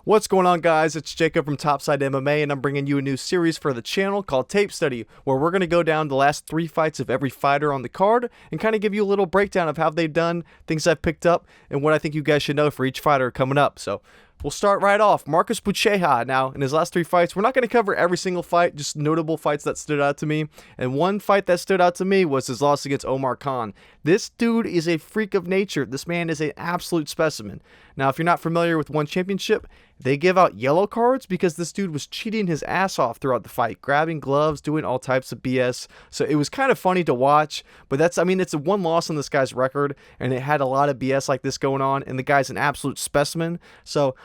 What's going on, guys? It's Jacob from Topside MMA, and I'm bringing you a new series for the channel called Tape Study, where we're going to go down the last 3 fights of every fighter on the card and kind of give you a little breakdown of how they've done, things I've picked up, and what I think you guys should know for each fighter coming up. So we'll start right off. Marcus Buchecha. Now, in his last 3 fights, we're not going to cover every single fight, just notable fights that stood out to me. And one fight that stood out to me was his loss against Omar Khan. This dude is a freak of nature. This man is an absolute specimen. Now, if you're not familiar with One Championship, they give out yellow cards because this dude was cheating his ass off throughout the fight, grabbing gloves, doing all types of BS. So it was kind of funny to watch, but it's a one loss on this guy's record, and it had a lot of BS like this going on, and the guy's an absolute specimen. So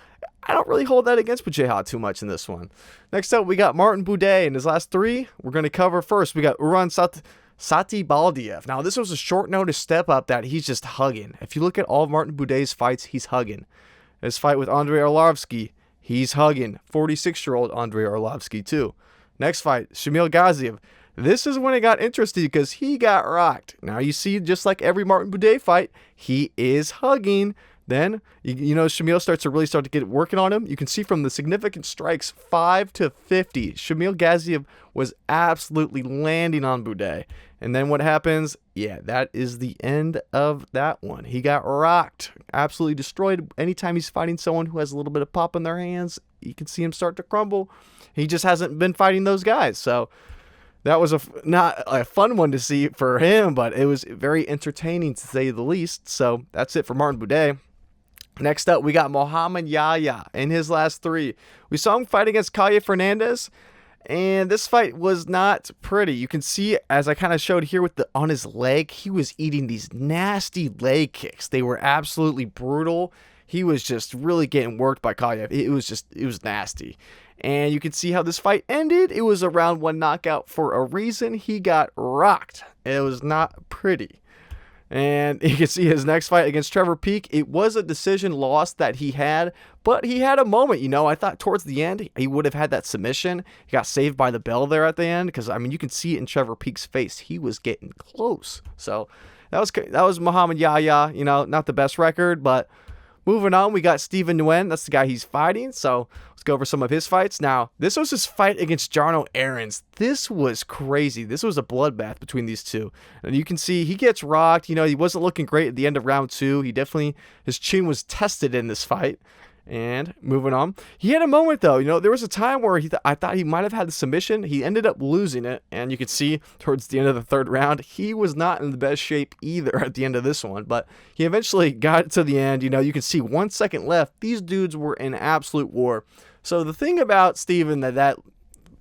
I don't really hold that against Buchecha too much in this one. Next up, we got Martin Buday. In his last 3, we're going to cover first. We got Sati Baldiev. Now, this was a short notice step up that he's just hugging. If you look at all of Martin Buday's fights, he's hugging. His fight with Andrei Arlovsky, he's hugging. 46-year-old Andrei Arlovsky, too. Next fight, Shamil Gaziev. This is when it got interesting because he got rocked. Now, you see, just like every Martin Buday fight, he is hugging. Then, you know, Shamil starts to get working on him. You can see from the significant strikes, 5 to 50. Shamil Gaziev was absolutely landing on Buday. And then what happens? Yeah, that is the end of that one. He got rocked, absolutely destroyed. Anytime he's fighting someone who has a little bit of pop in their hands, you can see him start to crumble. He just hasn't been fighting those guys. So that was not a fun one to see for him, but it was very entertaining to say the least. So that's it for Martin Buday. Next up, we got Mohammad Yahya in his last 3. We saw him fight against Calle Fernandez, and this fight was not pretty. You can see, as I kind of showed here on his leg, he was eating these nasty leg kicks. They were absolutely brutal. He was just really getting worked by Calle. It was nasty. And you can see how this fight ended. It was a round 1 knockout for a reason. He got rocked. It was not pretty. And you can see his next fight against Trevor Peek. It was a decision loss that he had, but he had a moment, you know. I thought towards the end he would have had that submission. He got saved by the bell there at the end because, I mean, you can see it in Trevor Peek's face. He was getting close. So that was Mohammad Yahya, you know, not the best record, but moving on, we got Stephen Nguyen. That's the guy he's fighting. So let's go over some of his fights. Now, this was his fight against Jarno Aarons. This was crazy. This was a bloodbath between these two. And you can see he gets rocked. You know, he wasn't looking great at the end of round 2. His chin was tested in this fight. And moving on, he had a moment though. You know, there was a time where I thought he might have had the submission. He ended up losing it, and you could see towards the end of the 3rd round, he was not in the best shape either at the end of this one. But he eventually got to the end. You know, you can see 1 second left. These dudes were in absolute war. So the thing about Steven that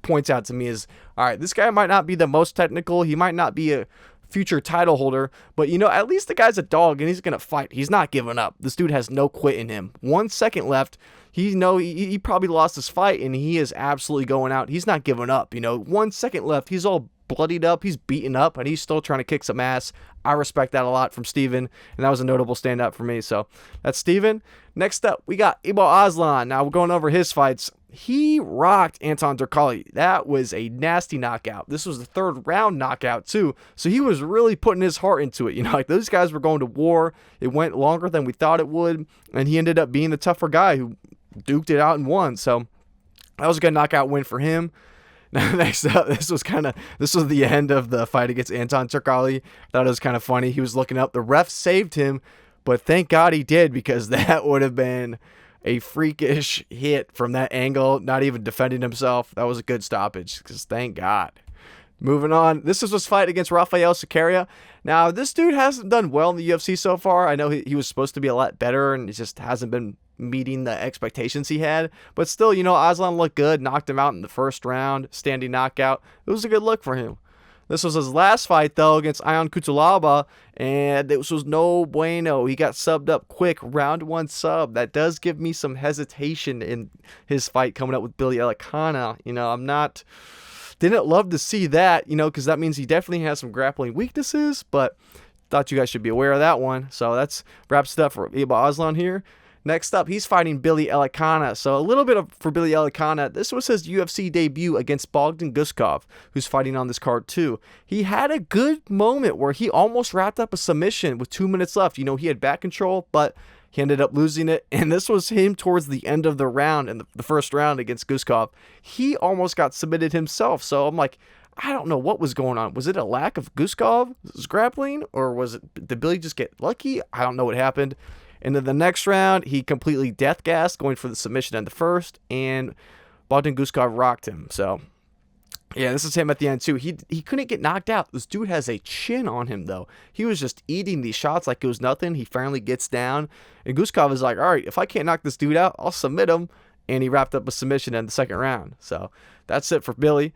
points out to me is, all right, this guy might not be the most technical. He might not be a future title holder, but you know, at least the guy's a dog and he's gonna fight. He's not giving up. This dude has no quit in him. 1 second left. He probably lost his fight, and he is absolutely going out. He's not giving up. You know, 1 second left. He's all bloodied up. He's beaten up, and he's still trying to kick some ass. I respect that a lot from Steven, and that was a notable standout for me. So that's Steven. Next up, we got Aslan. Now we're going over his fights. He rocked Anton Turkalj. That was a nasty knockout. This was the 3rd round knockout too. So he was really putting his heart into it. You know, like those guys were going to war. It went longer than we thought it would, and he ended up being the tougher guy who duked it out and won. So that was a good knockout win for him. Now, next up, this was the end of the fight against Anton Turkalj. I thought it was kind of funny. He was looking up. The ref saved him, but thank God he did, because that would have been a freakish hit from that angle, not even defending himself. That was a good stoppage, because thank God. Moving on, this is his fight against Rafael Sakaria. Now, this dude hasn't done well in the UFC so far. I know he was supposed to be a lot better, and he just hasn't been meeting the expectations he had. But still, you know, Aslan looked good, knocked him out in the 1st round, standing knockout. It was a good look for him. This was his last fight, though, against Ion Cutelaba, and this was no bueno. He got subbed up quick, round 1 sub. That does give me some hesitation in his fight coming up with Billy Elekana. You know, didn't love to see that, you know, because that means he definitely has some grappling weaknesses, but thought you guys should be aware of that one. So that's wraps it up for Aslan here. Next up, he's fighting Billy Elekana. So a little bit for Billy Elekana. This was his UFC debut against Bogdan Guskov, who's fighting on this card too. He had a good moment where he almost wrapped up a submission with 2 minutes left. You know, he had back control, but He ended up losing it, and this was him towards the end of the round, in the first round against Guskov. He almost got submitted himself, so I'm like, I don't know what was going on. Was it a lack of Guskov's grappling, or did Billy just get lucky? I don't know what happened. And then the next round, he completely death-gassed, going for the submission in the first, and Bogdan Guskov rocked him. So, yeah, this is him at the end, too. He couldn't get knocked out. This dude has a chin on him, though. He was just eating these shots like it was nothing. He finally gets down, and Guskov is like, all right, if I can't knock this dude out, I'll submit him. And he wrapped up a submission in the second round. So, that's it for Billy.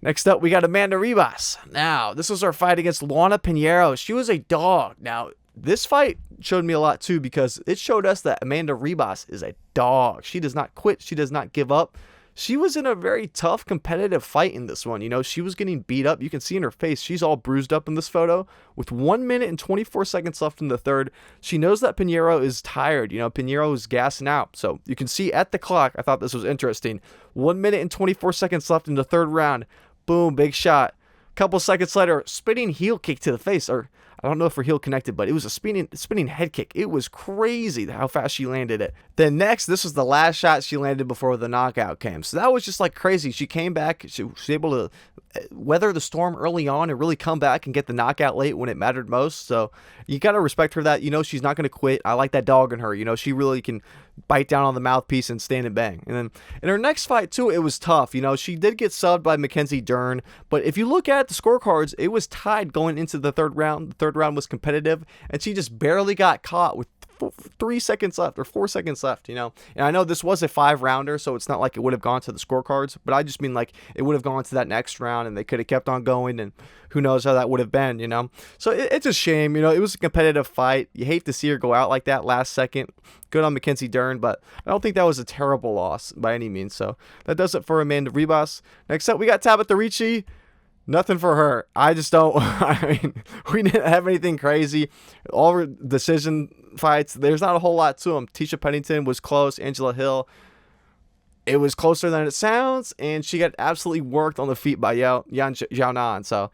Next up, we got Amanda Ribas. Now, this was our fight against Luana Pinheiro. She was a dog. Now, this fight showed me a lot, too, because it showed us that Amanda Ribas is a dog. She does not quit. She does not give up. She was in a very tough, competitive fight in this one. You know, she was getting beat up. You can see in her face, she's all bruised up in this photo. With 1 minute and 24 seconds left in the third, she knows that Pinheiro is tired. You know, Pinheiro is gassing out. So you can see at the clock, I thought this was interesting. 1 minute and 24 seconds left in the third round. Boom, big shot. Couple seconds later, spinning heel kick to the face, or I don't know if her heel connected, but it was a spinning head kick. It was crazy how fast she landed it. Then next, this was the last shot she landed before the knockout came. So that was just like crazy. She came back. She was able to weather the storm early on and really come back and get the knockout late when it mattered most. So you got to respect her that. You know, she's not going to quit. I like that dog in her. You know, she really can bite down on the mouthpiece and stand and bang. And then in her next fight, too, it was tough. You know, she did get subbed by Mackenzie Dern. But if you look at the scorecards, it was tied going into the third round. The third round was competitive, and she just barely got caught with 3 seconds left or 4 seconds left, you know. And I know this was a 5-rounder, so it's not like it would have gone to the scorecards, but I just mean like it would have gone to that next round and they could have kept on going, and who knows how that would have been, you know. So it's a shame, you know. It was a competitive fight. You hate to see her go out like that last second. Good on Mackenzie Dern, but I don't think that was a terrible loss by any means. So that does it for Amanda Ribas. Next up, we got Tabatha Ricci. Nothing for her. I just don't. I mean, we didn't have anything crazy. All decision fights, there's not a whole lot to them. Tisha Pennington was close. Angela Hill, it was closer than it sounds, and she got absolutely worked on the feet by Yan Xiaonan. So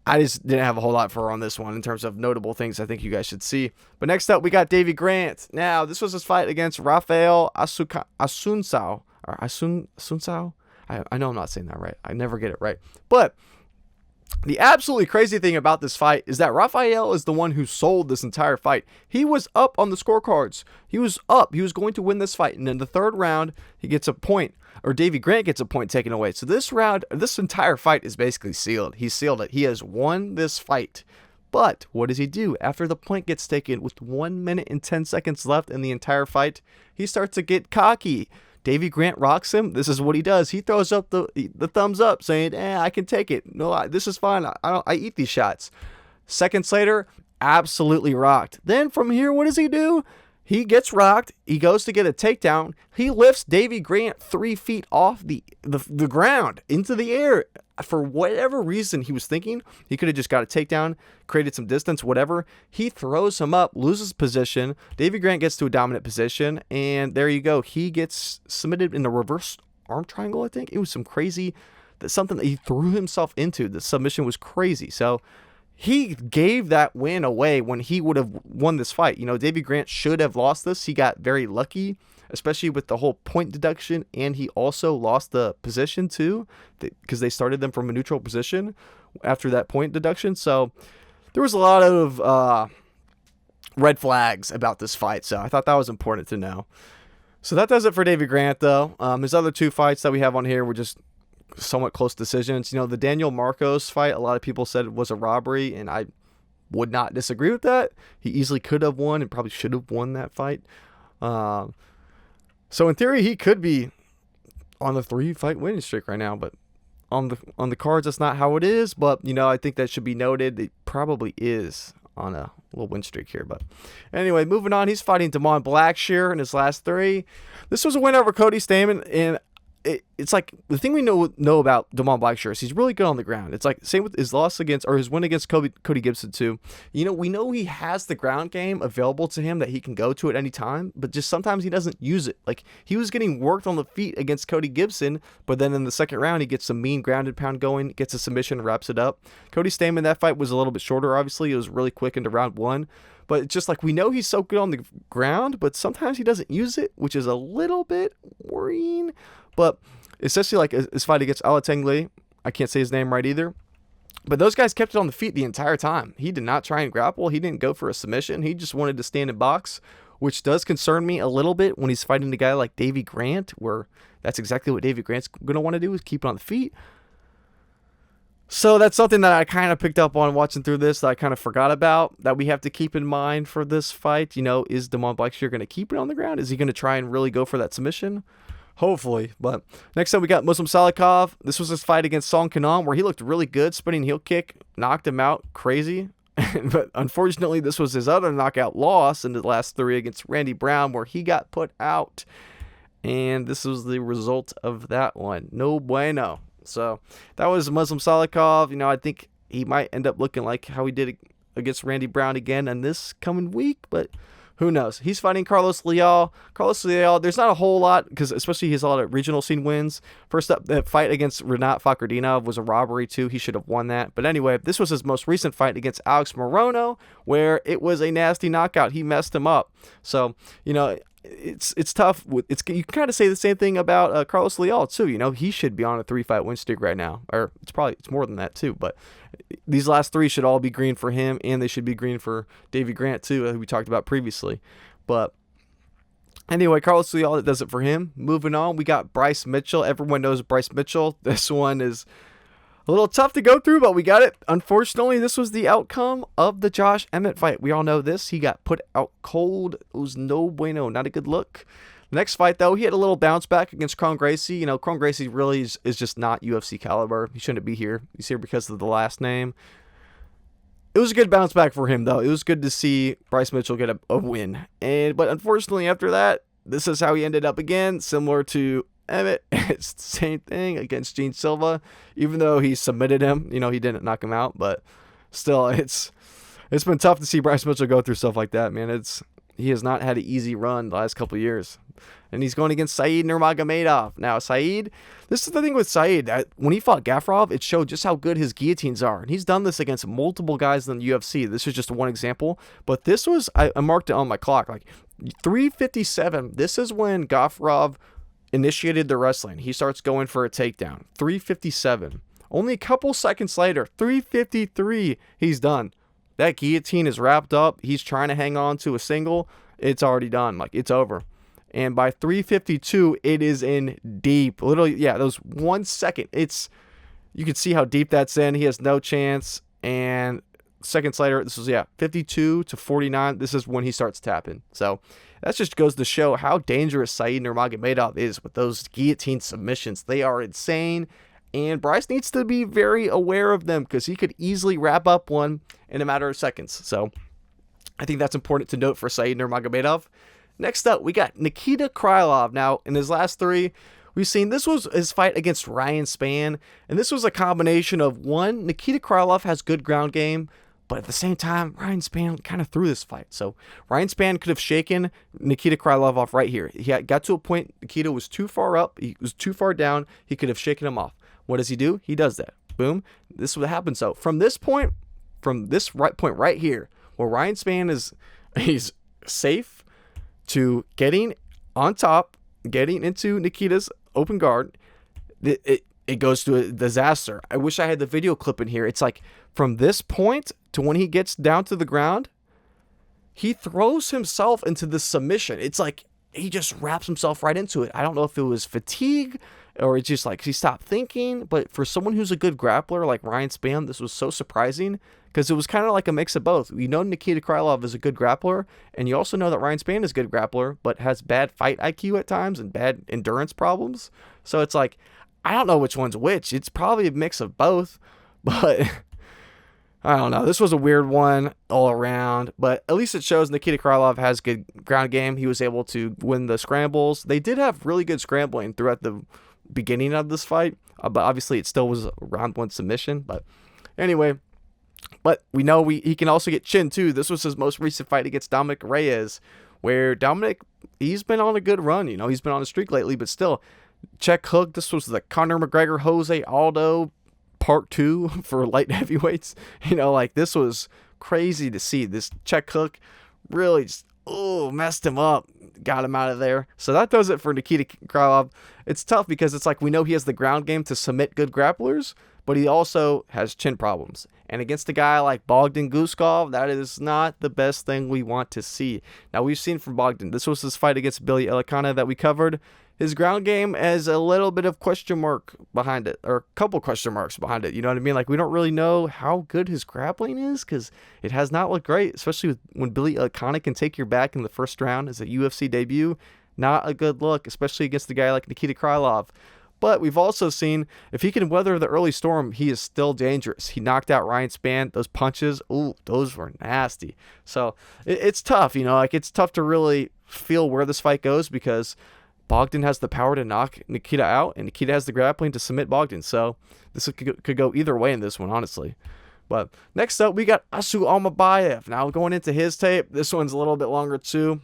I just didn't have a whole lot for her on this one in terms of notable things I think you guys should see. But next up, we got Davey Grant. Now, this was his fight against Rafael Asunsao. Or Asunsao? I know I'm not saying that right. I never get it right. But the absolutely crazy thing about this fight is that Rafael is the one who sold this entire fight. He was up on the scorecards. He was up. He was going to win this fight. And in the third round, he gets a point, or Davey Grant gets a point taken away. So this round, this entire fight is basically sealed. He sealed it. He has won this fight. But what does he do? After the point gets taken with 1 minute and 10 seconds left in the entire fight, he starts to get cocky. Davey Grant rocks him. This is what he does. He throws up the thumbs up, saying, I can take it. No, this is fine. I eat these shots. Seconds later, absolutely rocked. Then from here, what does he do? He gets rocked. He goes to get a takedown. He lifts Davey Grant 3 feet off the ground into the air. For whatever reason he was thinking, he could have just got a takedown, created some distance, whatever. He throws him up, loses position. Davey Grant gets to a dominant position, and there you go. He gets submitted in a reverse arm triangle, I think. It was some crazy, something that he threw himself into. The submission was crazy. So he gave that win away when he would have won this fight. You know, Davey Grant should have lost this. He got very lucky, especially with the whole point deduction, and he also lost the position too, because they started them from a neutral position after that point deduction. So there was a lot of red flags about this fight, so I thought that was important to know. So that does it for Davey Grant, though. His other 2 fights that we have on here were just somewhat close decisions. You know, the Daniel Marcos fight, a lot of people said it was a robbery, and I would not disagree with that. He easily could have won and probably should have won that fight. So in theory, he could be on the 3-fight winning streak right now, but on the cards, that's not how it is. But, you know, I think that should be noted. It probably is on a little win streak here. But anyway, moving on, he's fighting Damon Blackshear in his last 3. This was a win over Cody Stamann, and it's like the thing we know about Damon Blackshear is he's really good on the ground. It's like same with his loss against, or his win against Cody Gibson too. We know he has the ground game available to him that he can go to at any time, but just sometimes he doesn't use it. Like he was getting worked on the feet against Cody Gibson, but then in the second round he gets some mean grounded pound going, gets a submission, wraps it up. Cody Stamann, that fight was a little bit shorter. Obviously, it was really quick into round 1. But it's just like we know he's so good on the ground, but sometimes he doesn't use it, which is a little bit worrying. But especially like his fight against Alatengle, I can't say his name right either. But those guys kept it on the feet the entire time. He did not try and grapple. He didn't go for a submission. He just wanted to stand and box, which does concern me a little bit when he's fighting a guy like Davey Grant, where that's exactly what Davey Grant's going to want to do, is keep it on the feet. So that's something that I kind of picked up on watching through this that I kind of forgot about, that we have to keep in mind for this fight. Is Damon Blackshear going to keep it on the ground? Is he going to try and really go for that submission? Hopefully. But next up, we got Muslim Salikhov. This was his fight against Song Kanan, where he looked really good. Spinning heel kick, knocked him out. Crazy. But unfortunately, this was his other knockout loss in the last 3 against Randy Brown, where he got put out. And this was the result of that one. No bueno. So that was Muslim Salikhov. I think he might end up looking like how he did against Randy Brown again in this coming week, but who knows? He's fighting Carlos Leal. Carlos Leal, there's not a whole lot, because especially he has a lot of regional scene wins. First up, the fight against Rinat Fakhretdinov was a robbery too. He should have won that. But anyway, this was his most recent fight against Alex Morono, where it was a nasty knockout. He messed him up. So, it's tough. You can kind of say the same thing about Carlos Leal too. He should be on a 3-fight win streak right now, or it's more than that too. But these last 3 should all be green for him, and they should be green for Davey Grant too, who we talked about previously. But anyway, Carlos Leal, that does it for him. Moving on, we got Bryce Mitchell. Everyone knows Bryce Mitchell. This one is a little tough to go through, but we got it. Unfortunately, this was the outcome of the Josh Emmett fight. We all know this. He got put out cold. It was no bueno. Not a good look. The next fight, though, he had a little bounce back against Kron Gracie. Kron Gracie really is just not UFC caliber. He shouldn't be here. He's here because of the last name. It was a good bounce back for him, though. It was good to see Bryce Mitchell get a win. But unfortunately, after that, this is how he ended up again, similar to Emmett. It's the same thing against Gene Silva, even though he submitted him. He didn't knock him out, but still, it's been tough to see Bryce Mitchell go through stuff like that, man. He has not had an easy run the last couple of years. And he's going against Said Nurmagomedov. Now, Said, this is the thing with Said. When he fought Gafurov, it showed just how good his guillotines are. And he's done this against multiple guys in the UFC. This is just one example. But this was, I marked it on my clock, like 3:57. This is when Gafurov initiated the wrestling. He starts going for a takedown. 3:57. Only a couple seconds later, 3:53, he's done. That guillotine is wrapped up. He's trying to hang on to a single. It's already done. Like, it's over. And by 3:52, it is in deep. Literally, yeah, those 1 second. You can see how deep that's in. He has no chance. And seconds later, this was, 52 to 49. This is when he starts tapping. So that just goes to show how dangerous Said Nurmagomedov is with those guillotine submissions. They are insane. And Bryce needs to be very aware of them, because he could easily wrap up one in a matter of seconds. So I think that's important to note for Said Nurmagomedov. Next up, we got Nikita Krylov. Now, in his last 3, we've seen this was his fight against Ryan Spann. And this was a combination of, one, Nikita Krylov has good ground game, but at the same time, Ryan Spann kind of threw this fight. So Ryan Spann could have shaken Nikita Krylov off right here. He got to a point, Nikita was too far up, he was too far down, he could have shaken him off. What does he do? He does that. Boom. This is what happens. So from this point right here, where Ryan Spann he's safe to getting on top, getting into Nikita's open guard, it goes to a disaster. I wish I had the video clip in here. It's like from this point to when he gets down to the ground, he throws himself into the submission. It's like he just wraps himself right into it. I don't know if it was fatigue or it's just like he stopped thinking, but for someone who's a good grappler like Ryan Spann, this was so surprising, because it was kind of like a mix of both. You know Nikita Krylov is a good grappler, and you also know that Ryan Spann is a good grappler, but has bad fight IQ at times and bad endurance problems. So it's like, I don't know which one's which. It's probably a mix of both, but I don't know. This was a weird one all around, but at least it shows Nikita Krylov has good ground game. He was able to win the scrambles. They did have really good scrambling throughout the beginning of this fight, but obviously it still was a round 1 submission. But anyway, but we know he can also get chin too. This was his most recent fight against Dominic Reyes, where Dominic, he's been on a good run. He's been on a streak lately, but still, check hook. This was the Conor McGregor, Jose Aldo part 2 for light heavyweights. This was crazy to see. This check hook really just, messed him up, got him out of there. So that does it for Nikita Krylov. It's tough because it's like we know he has the ground game to submit good grapplers, but he also has chin problems. And against a guy like Bogdan Guskov, that is not the best thing we want to see. Now, we've seen from Bogdan, this was his fight against Billy Elekana that we covered. His ground game has a little bit of question mark behind it, or a couple question marks behind it. You know what I mean? Like, we don't really know how good his grappling is because it has not looked great, especially when Billy Elekana can take your back in the first round as a UFC debut. Not a good look, especially against a guy like Nikita Krylov. But we've also seen if he can weather the early storm, he is still dangerous. He knocked out Ryan Spann. Those punches, those were nasty. So it's tough, it's tough to really feel where this fight goes because Bogdan has the power to knock Nikita out, and Nikita has the grappling to submit Bogdan. So this could go either way in this one, honestly. But next up, we got Almabayev. Now going into his tape, this one's a little bit longer too.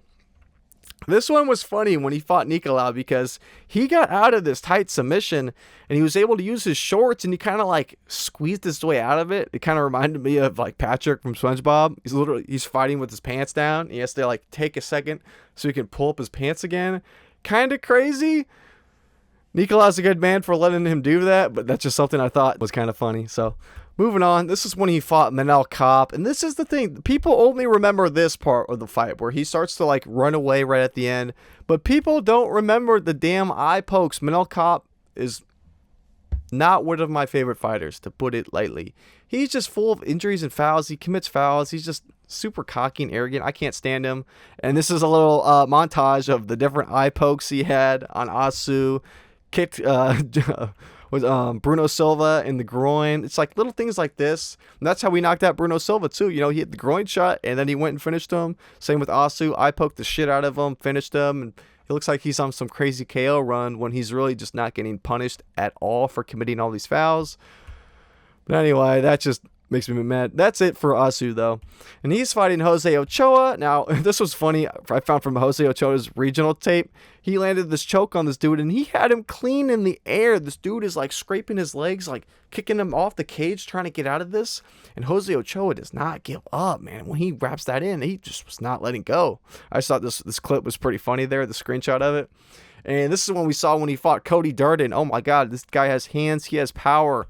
This one was funny when he fought Nicolau because he got out of this tight submission and he was able to use his shorts and he kind of squeezed his way out of it. It kind of reminded me of Patrick from SpongeBob. He's fighting with his pants down. He has to take a second so he can pull up his pants again. Kind of crazy. Nicolau's a good man for letting him do that, but that's just something I thought was kind of funny. So moving on, this is when he fought Manel Kape, and this is the thing. People only remember this part of the fight where he starts to run away right at the end, but people don't remember the damn eye pokes. Manel Kape is not one of my favorite fighters, to put it lightly. He's just full of injuries and fouls. He commits fouls. He's just super cocky and arrogant. I can't stand him. And this is a little montage of the different eye pokes he had on Asu. Kicked was Bruno Silva in the groin. It's little things like this. And that's how we knocked out Bruno Silva too. He hit the groin shot and then he went and finished him. Same with Asu. I poked the shit out of him, finished him, and it looks like he's on some crazy KO run when he's really just not getting punished at all for committing all these fouls. But anyway, that just makes me mad. That's it for Asu, though. And he's fighting Jose Ochoa. Now, this was funny. I found from Jose Ochoa's regional tape. He landed this choke on this dude, and he had him clean in the air. This dude is, scraping his legs, kicking him off the cage, trying to get out of this. And Jose Ochoa does not give up, man. When he wraps that in, he just was not letting go. I just thought this clip was pretty funny there, the screenshot of it. And this is when we saw when he fought Cody Durden. Oh, my God. This guy has hands. He has power.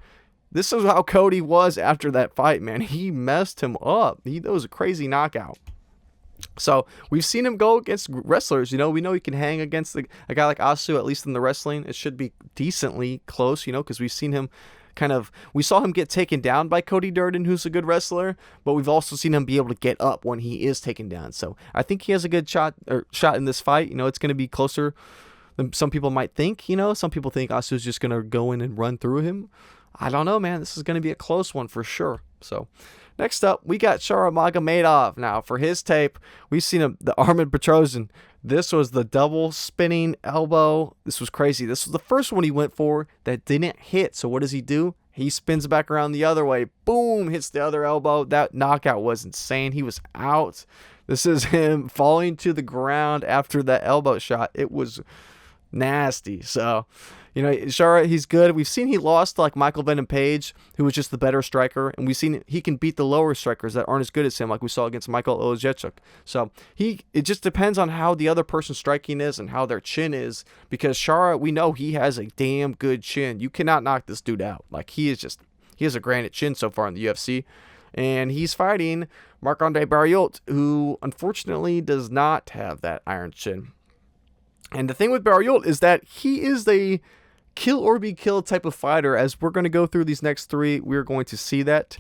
This is how Cody was after that fight, man. He messed him up. That was a crazy knockout. So we've seen him go against wrestlers. We know he can hang against a guy like Asu, at least in the wrestling. It should be decently close, because we've seen him we saw him get taken down by Cody Durden, who's a good wrestler, but we've also seen him be able to get up when he is taken down. So I think he has a good shot in this fight. It's going to be closer than some people might think. Some people think Asu's just going to go in and run through him. I don't know, man. This is going to be a close one for sure. So, next up, we got Shara Magomedov. Now, for his tape, we've seen the Armin Petrosyan. This was the double spinning elbow. This was crazy. This was the first one he went for that didn't hit. So, what does he do? He spins back around the other way. Boom, hits the other elbow. That knockout was insane. He was out. This is him falling to the ground after that elbow shot. It was nasty. So, Shara, he's good. We've seen he lost to Michael Venom Page, who was just the better striker, and we've seen he can beat the lower strikers that aren't as good as him, like we saw against Michael Oleksiejczuk. So it just depends on how the other person's striking is and how their chin is, because Shara, we know he has a damn good chin. You cannot knock this dude out. He has a granite chin so far in the UFC, and he's fighting Marc-Andre Barriault, who unfortunately does not have that iron chin. And the thing with Barriault is that he is the kill or be killed type of fighter. As we're going to go through these next three, we're going to see that.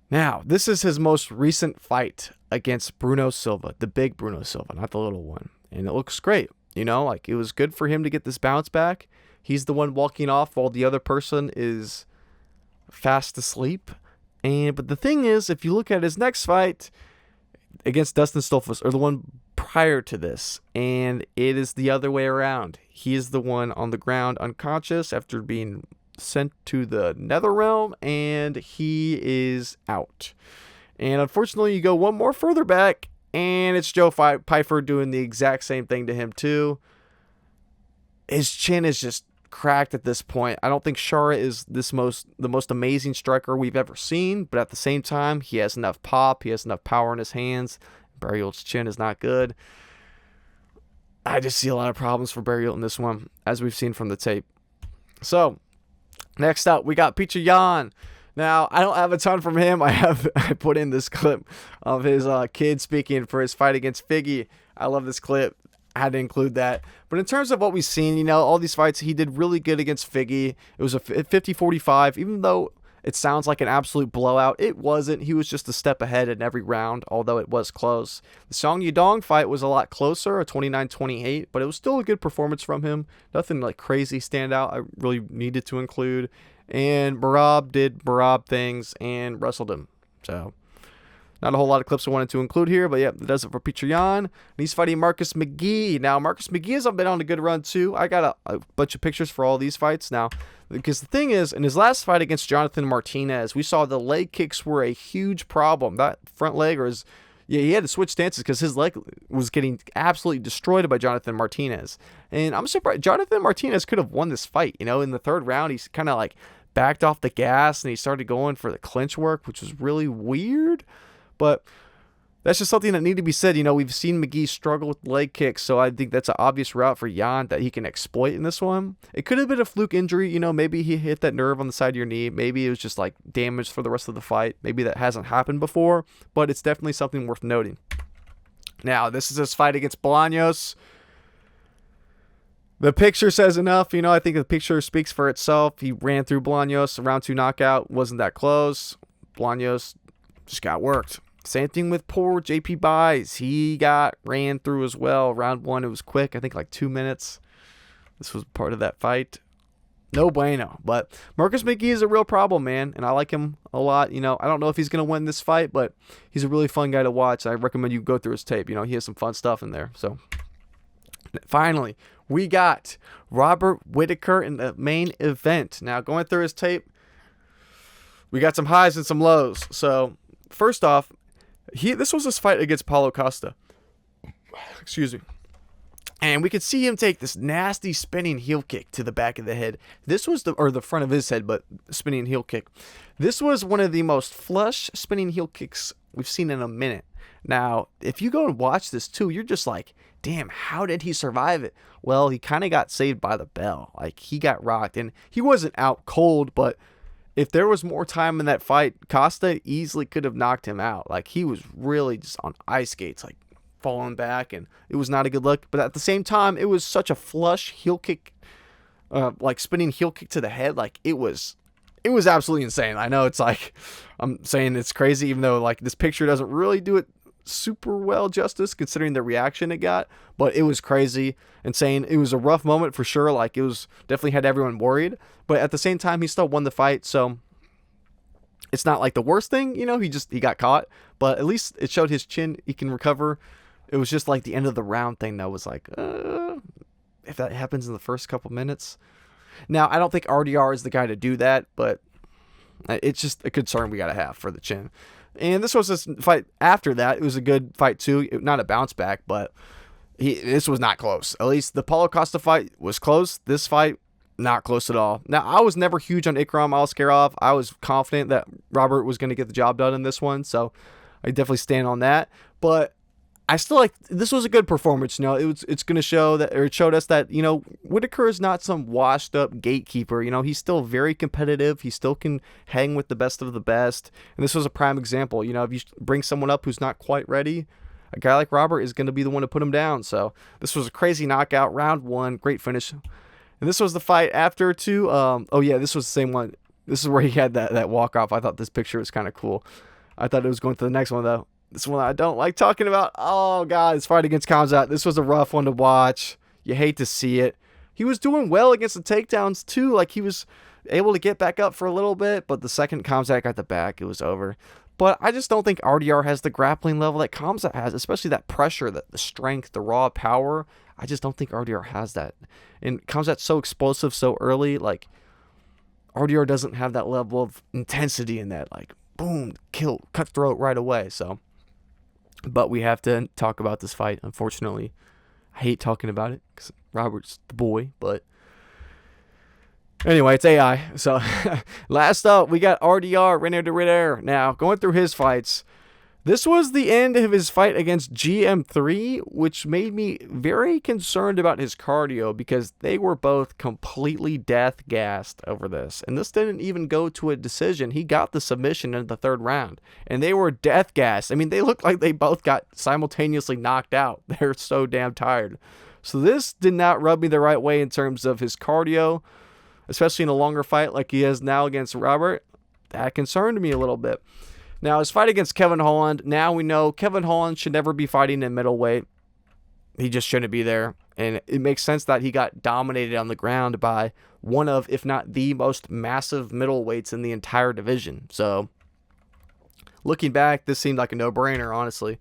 Now, this is his most recent fight against Bruno Silva, the big Bruno Silva, not the little one. And it looks great. It was good for him to get this bounce back. He's the one walking off while the other person is fast asleep. But the thing is, if you look at his next fight against Dustin Stoltzfus, or the one prior to this, and it is the other way around. He is the one on the ground unconscious after being sent to the nether realm, and he is out. And unfortunately, you go one more further back, and it's Joe Pyfer doing the exact same thing to him too. His chin is just cracked at this point. I don't think Shara is the most amazing striker we've ever seen, but at the same time, he has enough pop, he has enough power in his hands. Barriault's chin is not good. I just see a lot of problems for Barriault in this one, as we've seen from the tape. So, next up, we got Petr Yan. Now, I don't have a ton from him. I put in this clip of his kid speaking for his fight against Figgy. I love this clip. I had to include that. But in terms of what we've seen, all these fights, he did really good against Figgy. It was a 50-45, even though it sounds like an absolute blowout. It wasn't. He was just a step ahead in every round, although it was close. The Song Yudong fight was a lot closer, a 29-28, but it was still a good performance from him. Nothing like crazy standout I really needed to include. And Merab did Merab things and wrestled him. So, not a whole lot of clips I wanted to include here, but yeah, that does it for Petr Yan. And he's fighting Marcus McGhee. Now, Marcus McGhee has been on a good run too. I got a bunch of pictures for all these fights now. Because the thing is, in his last fight against Jonathan Martinez, we saw the leg kicks were a huge problem. That front leg he had to switch stances because his leg was getting absolutely destroyed by Jonathan Martinez. And I'm surprised. Jonathan Martinez could have won this fight. In the third round, he's kind of like backed off the gas and he started going for the clinch work, which was really weird. But that's just something that needed to be said. We've seen McGhee struggle with leg kicks, so I think that's an obvious route for Yan that he can exploit in this one. It could have been a fluke injury. Maybe he hit that nerve on the side of your knee. Maybe it was just like damage for the rest of the fight. Maybe that hasn't happened before, but it's definitely something worth noting. Now, this is his fight against Bolaños. The picture says enough. I think the picture speaks for itself. He ran through Bolaños, round 2 knockout. Wasn't that close. Bolaños just got worked. Same thing with poor JP Buys. He got ran through as well. Round 1, it was quick. I think like 2 minutes. This was part of that fight. No bueno. But Marcus McGhee is a real problem, man. And I like him a lot. I don't know if he's going to win this fight, but he's a really fun guy to watch. I recommend you go through his tape. He has some fun stuff in there. So, finally, we got Robert Whittaker in the main event. Now, going through his tape, we got some highs and some lows. So, first off, this was his fight against Paulo Costa. Excuse me. And we could see him take this nasty spinning heel kick to the back of the head. This was the front of his head, but spinning heel kick. This was one of the most flush spinning heel kicks we've seen in a minute. Now, if you go and watch this too, you're just like, damn, how did he survive it? Well, he kind of got saved by the bell. Like, he got rocked, and he wasn't out cold, but if there was more time in that fight, Costa easily could have knocked him out. Like, he was really just on ice skates, like falling back, and it was not a good look. But at the same time, it was such a flush heel kick, like spinning heel kick to the head. Like, it was absolutely insane. I know it's like, I'm saying it's crazy, even though like this picture doesn't really do it super well justice considering the reaction it got, but it was crazy, insane. It was a rough moment for sure. Like, it was definitely had everyone worried, but at the same time, he still won the fight. So it's not like the worst thing, he got caught, but at least it showed his chin. He can recover. It was just like the end of the round thing that was like, if that happens in the first couple minutes. Now, I don't think RDR is the guy to do that, but it's just a concern we got to have for the chin. And this was this fight after that. It was a good fight too. Not a bounce back, but this was not close. At least the Paulo Costa fight was close. This fight, not close at all. Now, I was never huge on Ikram Aliskerov. I was confident that Robert was going to get the job done in this one, so I definitely stand on that. But I still like, this was a good performance. It's going to show that, or it showed us that, Whittaker is not some washed up gatekeeper. He's still very competitive. He still can hang with the best of the best. And this was a prime example. If you bring someone up who's not quite ready, a guy like Robert is going to be the one to put him down. So this was a crazy knockout. Round 1, great finish. And this was the fight after too. This was the same one. This is where he had that walk off. I thought this picture was kind of cool. I thought it was going to the next one though. This one I don't like talking about. Oh, God, this fight against Kamzat. This was a rough one to watch. You hate to see it. He was doing well against the takedowns, too. Like, he was able to get back up for a little bit, but the second Kamzat got the back, it was over. But I just don't think RDR has the grappling level that Khamzat has, especially that pressure, the strength, the raw power. I just don't think RDR has that. And Khamzat's so explosive so early, like RDR doesn't have that level of intensity in that, like boom, kill, cut throat right away. So, but we have to talk about this fight, unfortunately. I hate talking about it because Robert's the boy, but anyway, it's AI. So, last up, we got RDR, Reinier de Ridder. Now, going through his fights, this was the end of his fight against GM3, which made me very concerned about his cardio because they were both completely death-gassed over this. And this didn't even go to a decision. He got the submission in the third round, and they were death-gassed. I mean, they looked like they both got simultaneously knocked out. They're so damn tired. So this did not rub me the right way in terms of his cardio, especially in a longer fight like he is now against Robert. That concerned me a little bit. Now, his fight against Kevin Holland, now we know Kevin Holland should never be fighting in middleweight. He just shouldn't be there. And it makes sense that he got dominated on the ground by one of, if not the most massive middleweights in the entire division. So, looking back, this seemed like a no-brainer, honestly.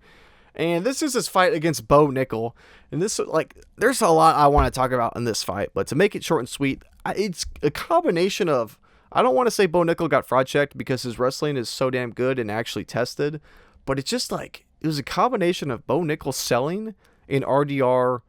And this is his fight against Bo Nickel. And this, like, there's a lot I want to talk about in this fight. But to make it short and sweet, it's a combination of, I don't want to say Bo Nickel got fraud checked because his wrestling is so damn good and actually tested, but it's just like, it was a combination of Bo Nickel selling and RDR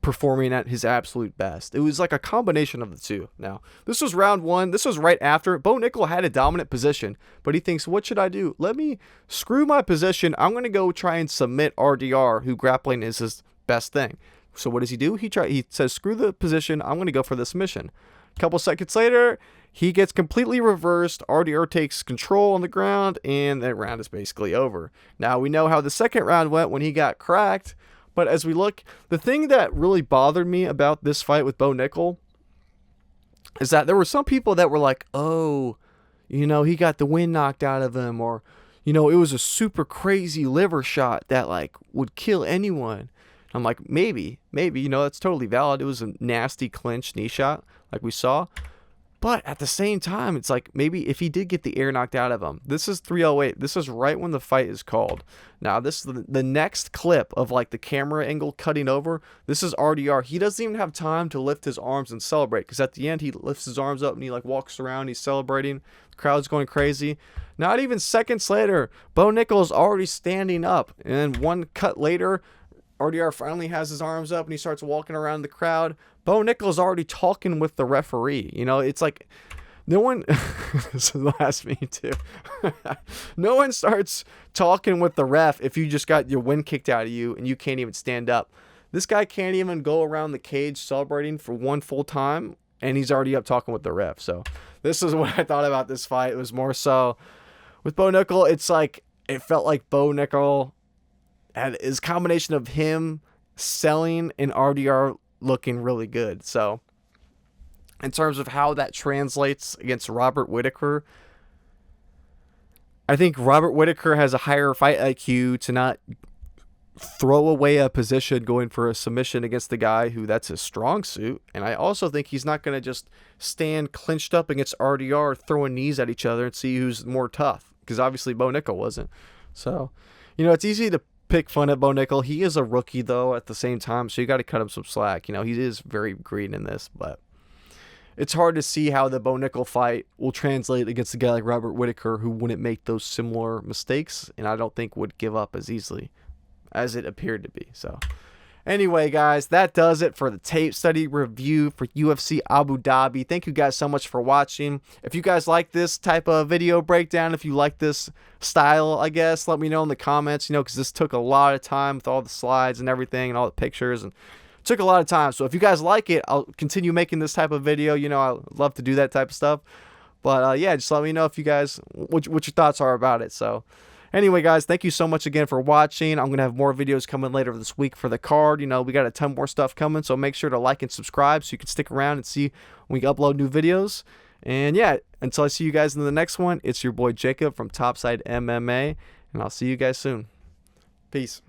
performing at his absolute best. It was like a combination of the two. Now, this was round one. This was right after. Bo Nickel had a dominant position, but he thinks, what should I do? Let me screw my position. I'm going to go try and submit RDR, who grappling is his best thing. So what does he do? He says, screw the position. I'm going to go for the submission. A couple seconds later, he gets completely reversed. RDR takes control on the ground, and that round is basically over. Now, we know how the second round went when he got cracked, but as we look, the thing that really bothered me about this fight with Bo Nickel is that there were some people that were like, oh, you know, he got the wind knocked out of him, or, you know, it was a super crazy liver shot that, like, would kill anyone. I'm like, maybe, you know, that's totally valid. It was a nasty clinch knee shot, like we saw. But at the same time, it's like, maybe if he did get the air knocked out of him, this is 308. This is right when the fight is called. Now, this is the next clip of, like, the camera angle cutting over. This is RDR. He doesn't even have time to lift his arms and celebrate, because at the end, he lifts his arms up and he, like, walks around. He's celebrating. The crowd's going crazy. Not even seconds later, Bo Nickel is already standing up. And one cut later, RDR finally has his arms up and he starts walking around the crowd. Bo Nickel's already talking with the referee. You know, it's like no one this is the last me too. No one starts talking with the ref if you just got your wind kicked out of you and you can't even stand up. This guy can't even go around the cage celebrating for one full time, and he's already up talking with the ref. So this is what I thought about this fight. It was more so with Bo Nickel, it's like it felt like Bo Nickel had his combination of him selling and RDR looking really good. So in terms of how that translates against Robert Whittaker, I think Robert Whittaker has a higher fight IQ to not throw away a position going for a submission against the guy who that's his strong suit. And I also think he's not going to just stand clinched up against RDR throwing knees at each other and see who's more tough, because obviously Bo Nickel wasn't. So, you know, it's easy to pick fun at Bo Nickel. He is a rookie, though, at the same time, so you got to cut him some slack. You know, he is very green in this, but it's hard to see how the Bo Nickel fight will translate against a guy like Robert Whittaker, who wouldn't make those similar mistakes, and I don't think would give up as easily as it appeared to be. So anyway, guys, that does it for the tape study review for UFC Abu Dhabi. Thank you guys so much for watching. If you guys like this type of video breakdown, if you like this style, I guess, let me know in the comments, you know, because this took a lot of time with all the slides and everything and all the pictures, and it took a lot of time. So if you guys like it, I'll continue making this type of video. You know, I love to do that type of stuff. But yeah, just let me know if you guys, what your thoughts are about it. So anyway, guys, thank you so much again for watching. I'm going to have more videos coming later this week for the card. You know, we got a ton more stuff coming, so make sure to like and subscribe so you can stick around and see when we upload new videos. And yeah, until I see you guys in the next one, it's your boy Jacob from Topside MMA, and I'll see you guys soon. Peace.